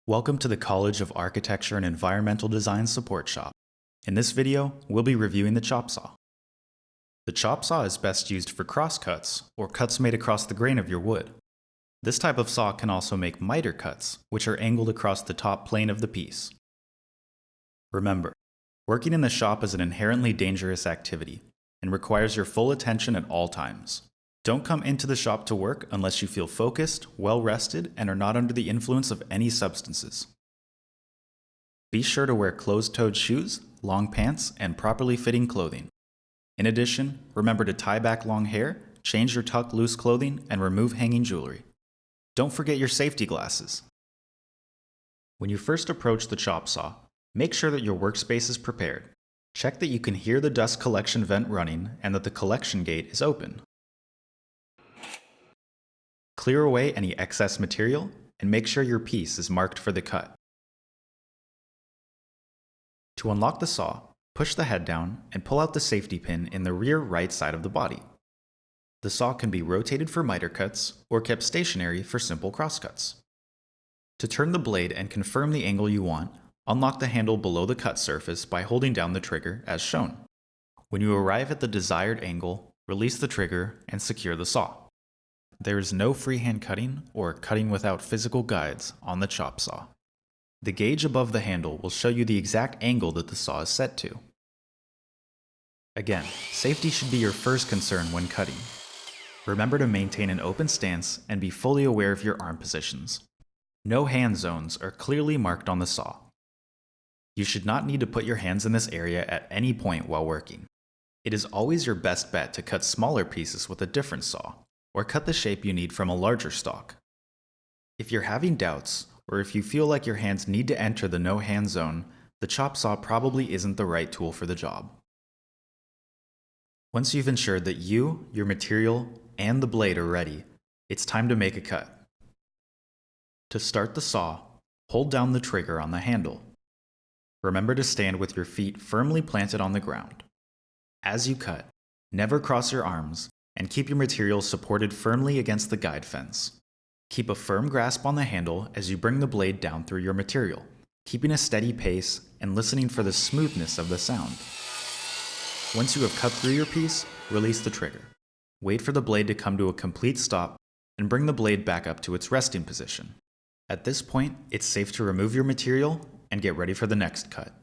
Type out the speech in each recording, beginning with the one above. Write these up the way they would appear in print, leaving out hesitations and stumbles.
Welcome to the College of Architecture and Environmental Design Support Shop. In this video, we'll be reviewing the chop saw. The chop saw is best used for cross cuts, or cuts made across the grain of your wood. This type of saw can also make miter cuts, which are angled across the top plane of the piece. Remember, working in the shop is an inherently dangerous activity and requires your full attention at all times. Don't come into the shop to work unless you feel focused, well-rested, and are not under the influence of any substances. Be sure to wear closed-toed shoes, long pants, and properly fitting clothing. In addition, remember to tie back long hair, change your tuck loose clothing, and remove hanging jewelry. Don't forget your safety glasses. When you first approach the chop saw, make sure that your workspace is prepared. Check that you can hear the dust collection vent running and that the collection gate is open. Clear away any excess material and make sure your piece is marked for the cut. To unlock the saw, push the head down and pull out the safety pin in the rear right side of the body. The saw can be rotated for miter cuts or kept stationary for simple cross cuts. To turn the blade and confirm the angle you want, unlock the handle below the cut surface by holding down the trigger as shown. When you arrive at the desired angle, release the trigger and secure the saw. There is no freehand cutting or cutting without physical guides on the chop saw. The gauge above the handle will show you the exact angle that the saw is set to. Again, safety should be your first concern when cutting. Remember to maintain an open stance and be fully aware of your arm positions. No hand zones are clearly marked on the saw. You should not need to put your hands in this area at any point while working. It is always your best bet to cut smaller pieces with a different saw, or cut the shape you need from a larger stock. If you're having doubts, or if you feel like your hands need to enter the no-hand zone, the chop saw probably isn't the right tool for the job. Once you've ensured that you, your material, and the blade are ready, it's time to make a cut. To start the saw, hold down the trigger on the handle. Remember to stand with your feet firmly planted on the ground. As you cut, never cross your arms, and keep your material supported firmly against the guide fence. Keep a firm grasp on the handle as you bring the blade down through your material, keeping a steady pace and listening for the smoothness of the sound. Once you have cut through your piece, release the trigger. Wait for the blade to come to a complete stop and bring the blade back up to its resting position. At this point, it's safe to remove your material and get ready for the next cut.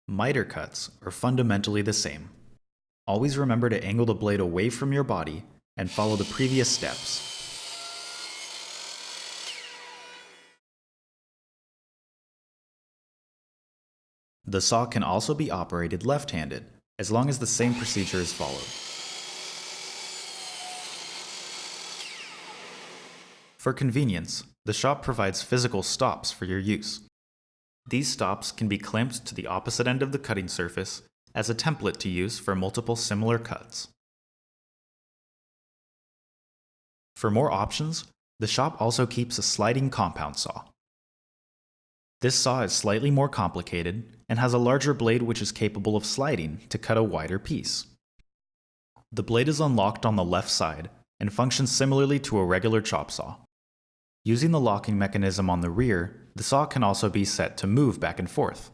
Miter cuts are fundamentally the same. Always remember to angle the blade away from your body and follow the previous steps. The saw can also be operated left-handed, as long as the same procedure is followed. For convenience, the shop provides physical stops for your use. These stops can be clamped to the opposite end of the cutting surface as a template to use for multiple similar cuts. For more options, the shop also keeps a sliding compound saw. This saw is slightly more complicated and has a larger blade which is capable of sliding to cut a wider piece. The blade is unlocked on the left side and functions similarly to a regular chop saw. Using the locking mechanism on the rear, the saw can also be set to move back and forth.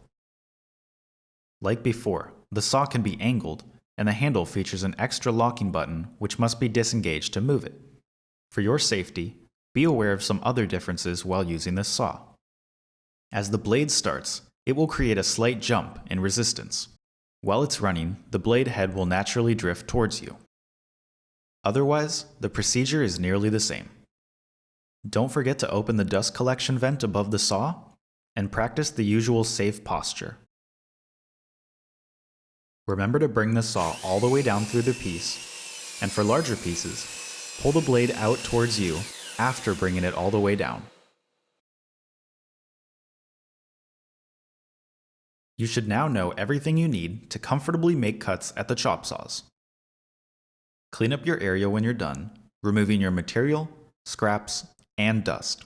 Like before, the saw can be angled, and the handle features an extra locking button which must be disengaged to move it. For your safety, be aware of some other differences while using this saw. As the blade starts, it will create a slight jump in resistance. While it's running, the blade head will naturally drift towards you. Otherwise, the procedure is nearly the same. Don't forget to open the dust collection vent above the saw, and practice the usual safe posture. Remember to bring the saw all the way down through the piece, and for larger pieces, pull the blade out towards you after bringing it all the way down. You should now know everything you need to comfortably make cuts at the chop saws. Clean up your area when you're done, removing your material, scraps, and dust.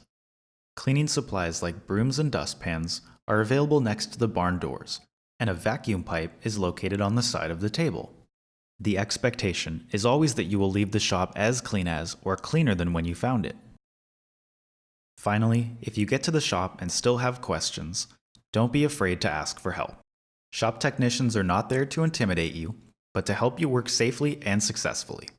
Cleaning supplies like brooms and dustpans are available next to the barn doors, and a vacuum pipe is located on the side of the table. The expectation is always that you will leave the shop as clean as or cleaner than when you found it. Finally, if you get to the shop and still have questions, don't be afraid to ask for help. Shop technicians are not there to intimidate you, but to help you work safely and successfully.